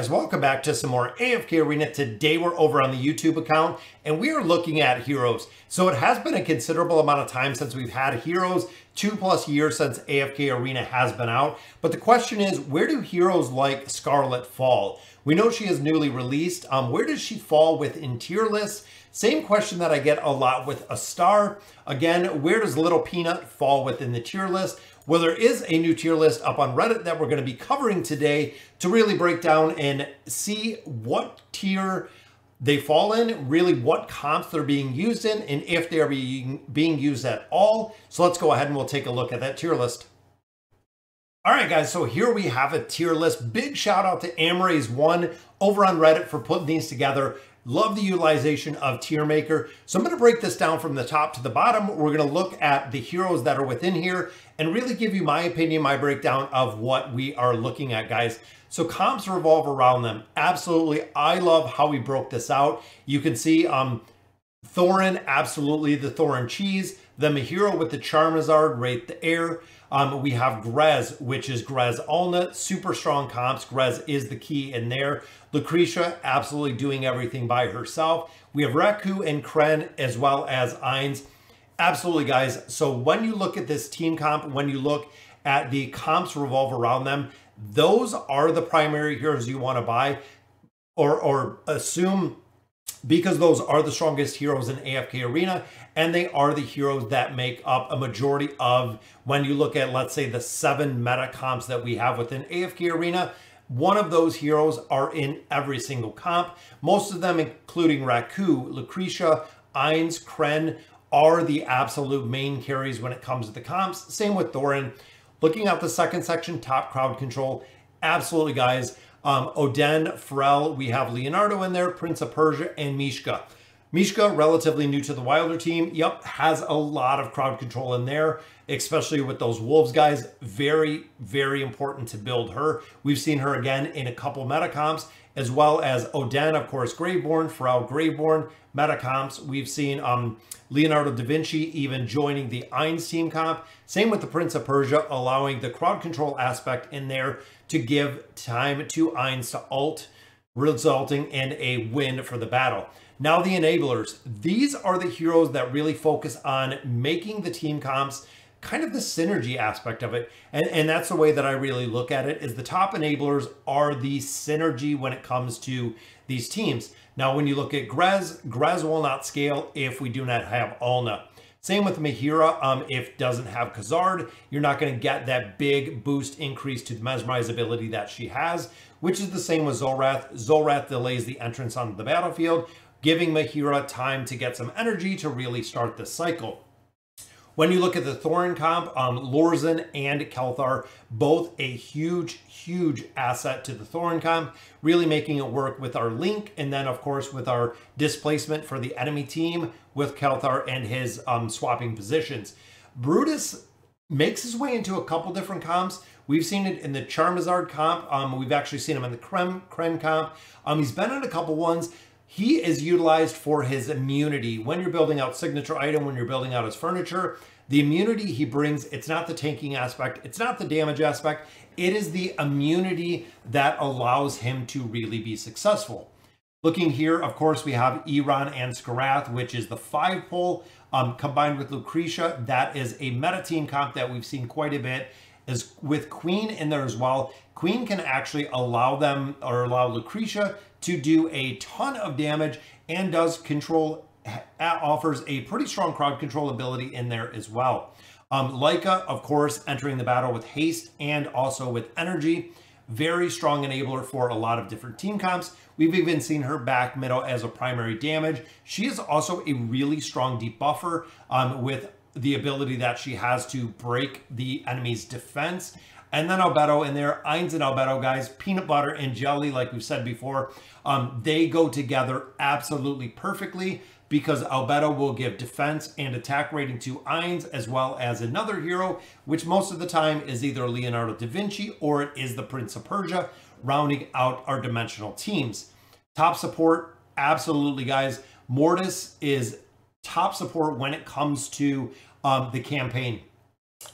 guys, welcome back to some more AFK Arena. Today we're over on the YouTube account and we are looking at heroes. So it has been a considerable amount of time since we've had heroes, 2+ years since AFK Arena has been out. But the question is, where do heroes like Scarlett fall? We know she is newly released. Where does she fall within tier lists? Same question that I get a lot with a star. Again, where does Little Peanut fall within the tier list? Well, there is a new tier list up on Reddit that we're going to be covering today to really break down and see what tier they fall in, really what comps they're being used in, and if they are being used at all. So let's go ahead and we'll take a look at that tier list. All right, guys, so here we have a tier list. Big shout out to Amraze1 over on Reddit for putting these together. Love the utilization of Tier Maker. So I'm going to break this down from the top to the bottom. We're going to look at the heroes that are within here and really give you my opinion, my breakdown of what we are looking at, guys. So comps revolve around them. Absolutely. I love how we broke this out. You can see Thorin, absolutely the Thorin cheese. The Mahiro with the Charizard, right there. We have Grez, which is Grez Alna, super strong comps. Grez is the key in there. Lucretia, absolutely doing everything by herself. We have Raku and Kren, as well as Ainz. Absolutely, guys. So when you look at this team comp, when you look at the comps revolve around them, those are the primary heroes you want to buy or assume, because those are the strongest heroes in AFK Arena, and they are the heroes that make up a majority of, when you look at, let's say, the 7 meta comps that we have within AFK Arena, one of those heroes are in every single comp. Most of them, including Raku, Lucretia, Ainz, Kren, are the absolute main carries when it comes to the comps. Same with Thorin. Looking at the second section, top crowd control, absolutely, guys. Oden, Pharrell, we have Leonardo in there, Prince of Persia, and Mishka. Mishka, relatively new to the Wilder team. Yep, has a lot of crowd control in there, especially with those Wolves guys. Very, very important to build her. We've seen her again in a couple meta comps, as well as Oden, of course, Graveborn, Pharrell, Graveborn, meta comps. We've seen Leonardo da Vinci even joining the Ainz team comp. Same with the Prince of Persia, allowing the crowd control aspect in there to give time to Ainz to ult, resulting in a win for the battle. Now the enablers. These are the heroes that really focus on making the team comps kind of the synergy aspect of it. And that's the way that I really look at it, is the top enablers are the synergy when it comes to these teams. Now, when you look at Grez will not scale if we do not have Alna. Same with Mahira. If it doesn't have Khazard, you're not going to get that big boost increase to the mesmerize ability that she has, which is the same with Zolrath. Zolrath delays the entrance onto the battlefield, giving Mahira time to get some energy to really start the cycle. When you look at the Thorin comp, Lorzan and Kelthar, both a huge, huge asset to the Thorin comp, really making it work with our link, and then of course with our displacement for the enemy team with Kelthar and his swapping positions. Brutus makes his way into a couple different comps. We've seen it in the Charizard comp. We've actually seen him in the Kren comp. He's been in a couple ones. He is utilized for his immunity. When you're building out signature item, when you're building out his furniture, the immunity he brings, it's not the tanking aspect, it's not the damage aspect, it is the immunity that allows him to really be successful. Looking here, of course, we have Iran and Skarath, which is the 5-pull combined with Lucretia. That is a meta team comp that we've seen quite a bit. Is with Queen in there as well. Queen can actually allow them, or allow Lucretia to do a ton of damage, and does control, offers a pretty strong crowd control ability in there as well. Leica, of course, entering the battle with haste and also with energy. Very strong enabler for a lot of different team comps. We've even seen her back middle as a primary damage. She is also a really strong debuffer with the ability that she has to break the enemy's defense. And then Alberto in there, Ainz and Alberto, guys, peanut butter and jelly, like we've said before, they go together absolutely perfectly, because Alberto will give defense and attack rating to Ainz, as well as another hero, which most of the time is either Leonardo da Vinci or it is the Prince of Persia, rounding out our dimensional teams. Top support, absolutely, guys. Mortis is top support when it comes to the campaign.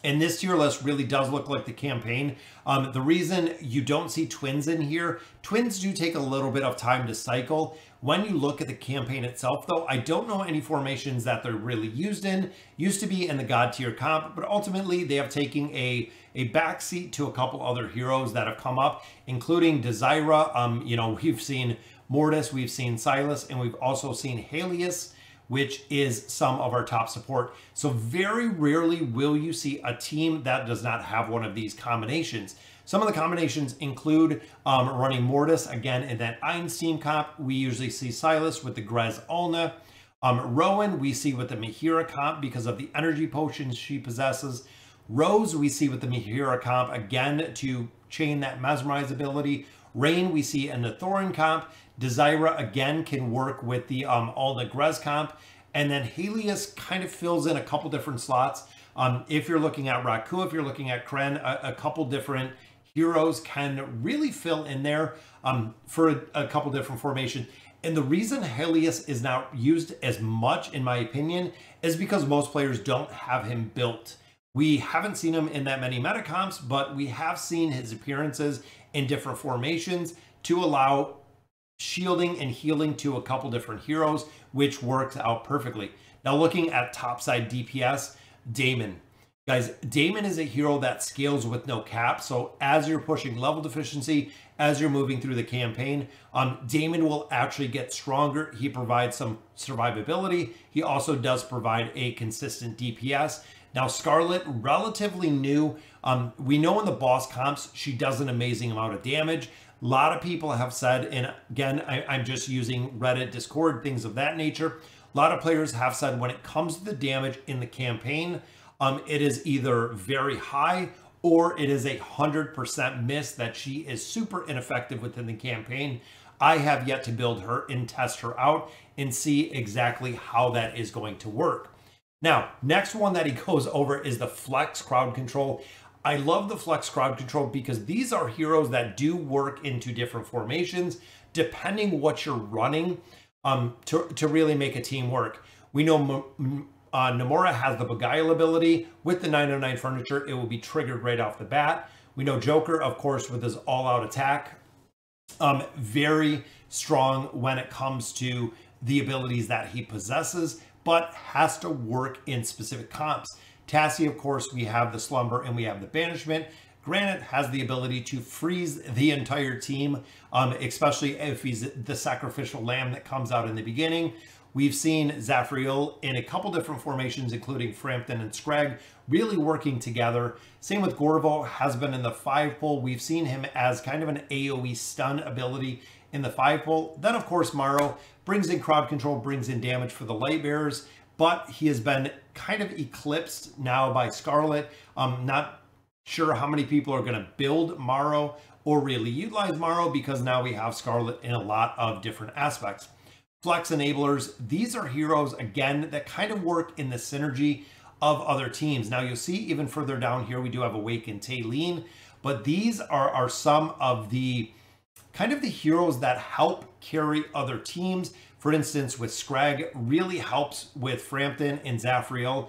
And this tier list really does look like the campaign. The reason you don't see twins in here, twins do take a little bit of time to cycle. When you look at the campaign itself, though, I don't know any formations that they're really used in. Used to be in the God tier comp, but ultimately they have taken a backseat to a couple other heroes that have come up, including Desira. You know, we've seen Mortis, we've seen Silas, and we've also seen Helios, which is some of our top support. So very rarely will you see a team that does not have one of these combinations. Some of the combinations include running Mortis, again, in that Ainz team comp. We usually see Silas with the Grez Ulna. Rowan, we see with the Mihira comp because of the energy potions she possesses. Rose, we see with the Mihira comp, again, to chain that Mesmerize ability. Rain, we see in the Thorin comp. Desira, again, can work with the Ulna Grez comp. And then Helios kind of fills in a couple different slots. If you're looking at Raku, if you're looking at Kren, a couple different heroes can really fill in there for a couple different formations. And the reason Helios is not used as much, in my opinion, is because most players don't have him built. We haven't seen him in that many meta comps, but we have seen his appearances in different formations to allow shielding and healing to a couple different heroes, which works out perfectly. Now looking at topside DPS, Daemon. Guys, Daemon is a hero that scales with no cap. So as you're pushing level deficiency, as you're moving through the campaign, Daemon will actually get stronger. He provides some survivability. He also does provide a consistent DPS. Now Scarlett, relatively new. We know in the boss comps, she does an amazing amount of damage. A lot of people have said, and again, I'm just using Reddit, Discord, things of that nature. A lot of players have said when it comes to the damage in the campaign, it is either very high or it is 100% miss, that she is super ineffective within the campaign. I have yet to build her and test her out and see exactly how that is going to work. Now, next one that he goes over is the Flex crowd control. I love the Flex crowd control because these are heroes that do work into different formations, depending what you're running, to really make a team work. We know Nomura has the Beguile ability. With the 909 furniture, it will be triggered right off the bat. We know Joker, of course, with his all-out attack. Very strong when it comes to the abilities that he possesses, but has to work in specific comps. Tassie, of course, we have the Slumber and we have the Banishment. Granite has the ability to freeze the entire team, especially if he's the sacrificial lamb that comes out in the beginning. We've seen Zafriel in a couple different formations, including Frampton and Scrag, really working together. Same with Gorvo, has been in the 5-pole. We've seen him as kind of an AoE stun ability in the 5-pole. Then, of course, Maro brings in crowd control, brings in damage for the light bearers, but he has been kind of eclipsed now by Scarlett. Not sure how many people are going to build Maro or really utilize Maro, because now we have Scarlett in a lot of different aspects. Flex enablers, these are heroes, again, that kind of work in the synergy of other teams. Now you'll see even further down here, we do have Awake and Taylene, but these are some of the kind of the heroes that help carry other teams. For instance, with Scrag, really helps with Frampton and Zafriel.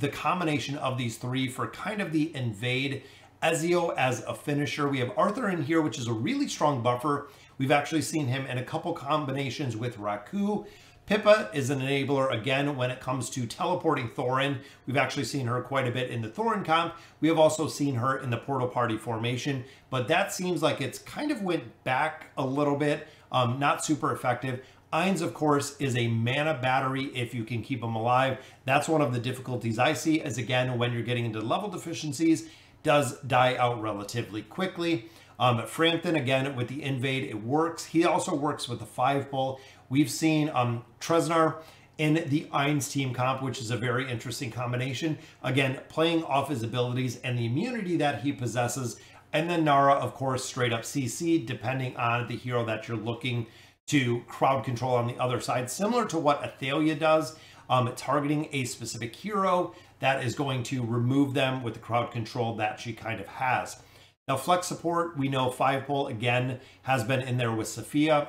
The combination of these three for kind of the invade. Ezio as a finisher. We have Arthur in here, which is a really strong buffer. We've actually seen him in a couple combinations with Raku. Pippa is an enabler, again, when it comes to teleporting Thorin. We've actually seen her quite a bit in the Thorin comp. We have also seen her in the Portal Party formation, but that seems like it's kind of went back a little bit, not super effective. Ainz, of course, is a mana battery if you can keep him alive. That's one of the difficulties I see, as again, when you're getting into level deficiencies, does die out relatively quickly. Frampton, again, with the invade, it works. He also works with the 5-pole. We've seen Tresnar in the Ainz team comp, which is a very interesting combination. Again, playing off his abilities and the immunity that he possesses. And then Nara, of course, straight up CC, depending on the hero that you're looking to crowd control on the other side. Similar to what Athelia does, targeting a specific hero that is going to remove them with the crowd control that she kind of has. Now, Flex support, we know 5-pole, again, has been in there with Sophia.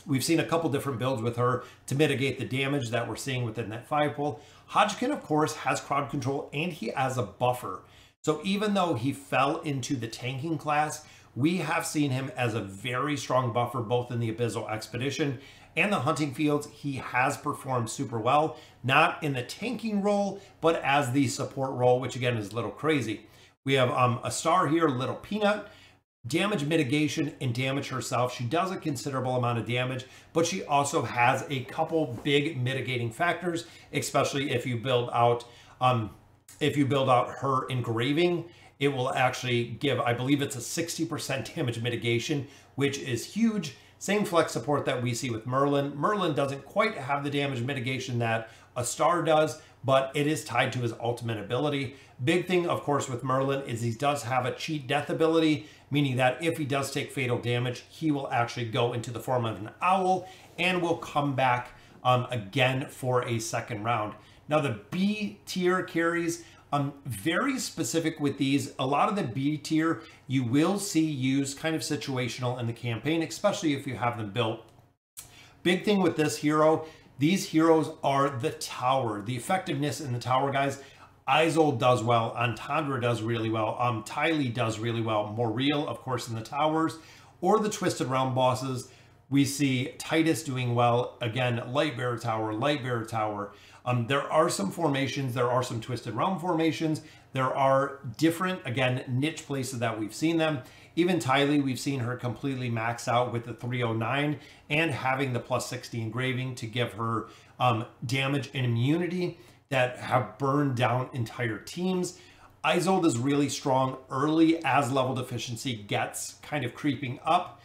We've seen a couple different builds with her to mitigate the damage that we're seeing within that 5-pole. Hodgkin, of course, has crowd control and he has a buffer. So even though he fell into the tanking class, we have seen him as a very strong buffer, both in the Abyssal Expedition and the hunting fields. He has performed super well, not in the tanking role, but as the support role, which again is a little crazy. We have a star here, Little Peanut. Damage mitigation and damage herself. She does a considerable amount of damage, but she also has a couple big mitigating factors, especially if you build out her engraving. It will actually give, I believe it's a 60% damage mitigation, which is huge. Same flex support that we see with Merlin. Merlin doesn't quite have the damage mitigation that a star does, but it is tied to his ultimate ability. Big thing, of course, with Merlin is he does have a cheat death ability, meaning that if he does take fatal damage, he will actually go into the form of an owl and will come back again for a second round. Now the B tier carries, very specific with these. A lot of the B tier you will see used kind of situational in the campaign, especially if you have them built. Big thing with this hero, these heroes are the tower. The effectiveness in the tower, guys. Isolde does well, Entendre does really well, Tylee does really well, Moriel, of course, in the towers, or the Twisted Realm bosses. We see Titus doing well, again, Lightbearer Tower. There are some formations, there are some Twisted Realm formations, there are different, again, niche places that we've seen them. Even Tylee, we've seen her completely max out with the 309 and having the plus 60 engraving to give her damage and immunity that have burned down entire teams. Isolde is really strong early as level deficiency gets kind of creeping up.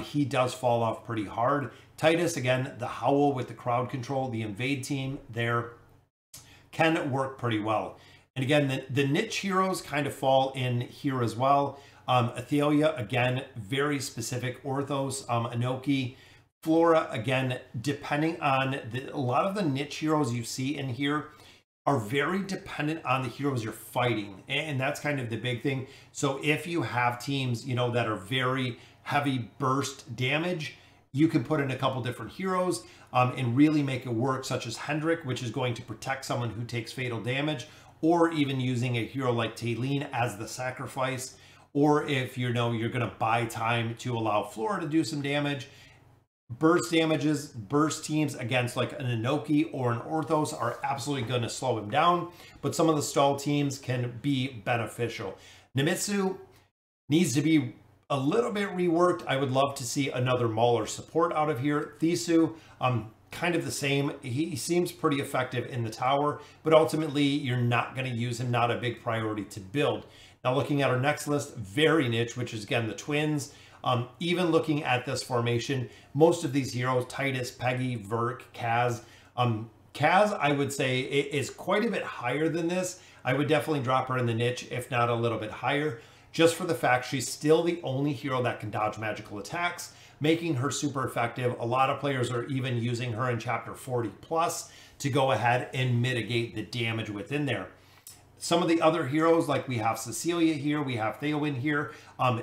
He does fall off pretty hard. Titus, again, the Howl with the crowd control, the invade team there can work pretty well. And again, the niche heroes kind of fall in here as well. Athelia, again, very specific. Orthos, Inoki, Flora, again, depending on a lot of the niche heroes you see in here are very dependent on the heroes you're fighting. And that's kind of the big thing. So if you have teams, you know, that are very heavy burst damage, you can put in a couple different heroes and really make it work, such as Hendrik, which is going to protect someone who takes fatal damage, or even using a hero like Taylene as the sacrifice. Or if you know you're going to buy time to allow Flora to do some damage. Burst damages, burst teams against like an Inoki or an Orthos are absolutely going to slow him down, but some of the stall teams can be beneficial. Nemitsu needs to be a little bit reworked. I would love to see another Mauler support out of here. Thisu, kind of the same. He seems pretty effective in the tower, but ultimately you're not going to use him, not a big priority to build. Now looking at our next list, very niche, which is again the twins. Even looking at this formation, most of these heroes, Titus, Peggy, Verk, Kaz. Kaz, I would say, is quite a bit higher than this. I would definitely drop her in the niche, if not a little bit higher, just for the fact she's still the only hero that can dodge magical attacks, making her super effective. A lot of players are even using her in chapter 40 plus to go ahead and mitigate the damage within there. Some of the other heroes, like we have Cecilia here, we have Theowen here,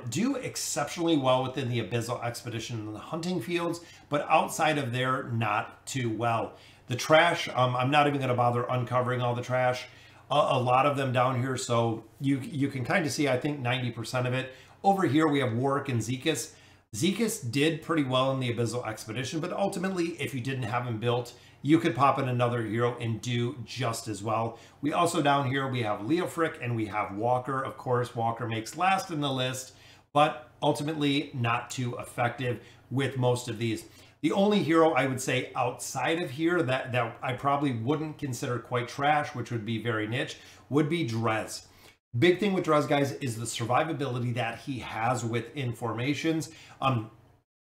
do exceptionally well within the Abyssal Expedition and the hunting fields, but outside of there, not too well. The trash, I'm not even going to bother uncovering all the trash. A lot of them down here, so you can kind of see, I think, 90% of it. Over here, we have Warwick and Zekas. Zekas did pretty well in the Abyssal Expedition, but ultimately, if you didn't have him built, you could pop in another hero and do just as well. We also down here, we have Leofric and we have Walker. Of course, Walker makes last in the list, but ultimately not too effective with most of these. The only hero I would say outside of here that I probably wouldn't consider quite trash, which would be very niche, would be Drez. Big thing with Drez, guys, is the survivability that he has within formations.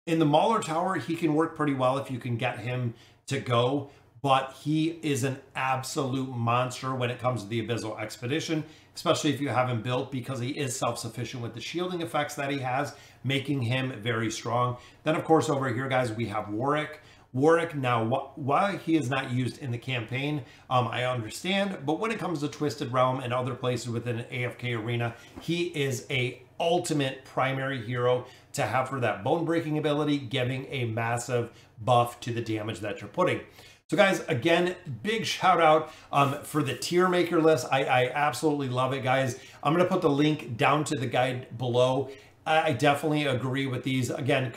In the Mauler Tower, he can work pretty well if you can get him to go, but he is an absolute monster when it comes to the Abyssal Expedition, especially if you have him built, because he is self-sufficient with the shielding effects that he has, making him very strong. Then, of course, over here, guys, we have Warwick. Warwick, now, why he is not used in the campaign, I understand, but when it comes to Twisted Realm and other places within an AFK arena, he is a ultimate primary hero to have for that bone breaking ability, giving a massive buff to the damage that you're putting. So guys, again, big shout out for the tier maker list. I absolutely love it, guys. I'm going to put the link down to the guide below. I definitely agree with these. Again,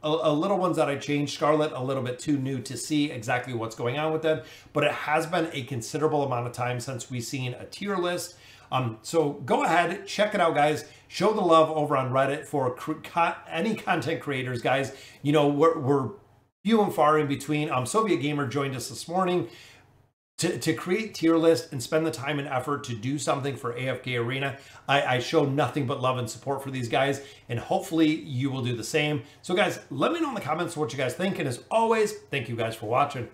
a little ones that I changed. Scarlett, a little bit too new to see exactly what's going on with them, but it has been a considerable amount of time since we've seen a tier list. So go ahead, check it out, guys. Show the love over on Reddit for any content creators, guys. You know, we're few and far in between. Soviet Gamer joined us this morning to create tier list and spend the time and effort to do something for AFK Arena. I show nothing but love and support for these guys, and hopefully you will do the same. So guys, let me know in the comments what you guys think, and as always, thank you guys for watching.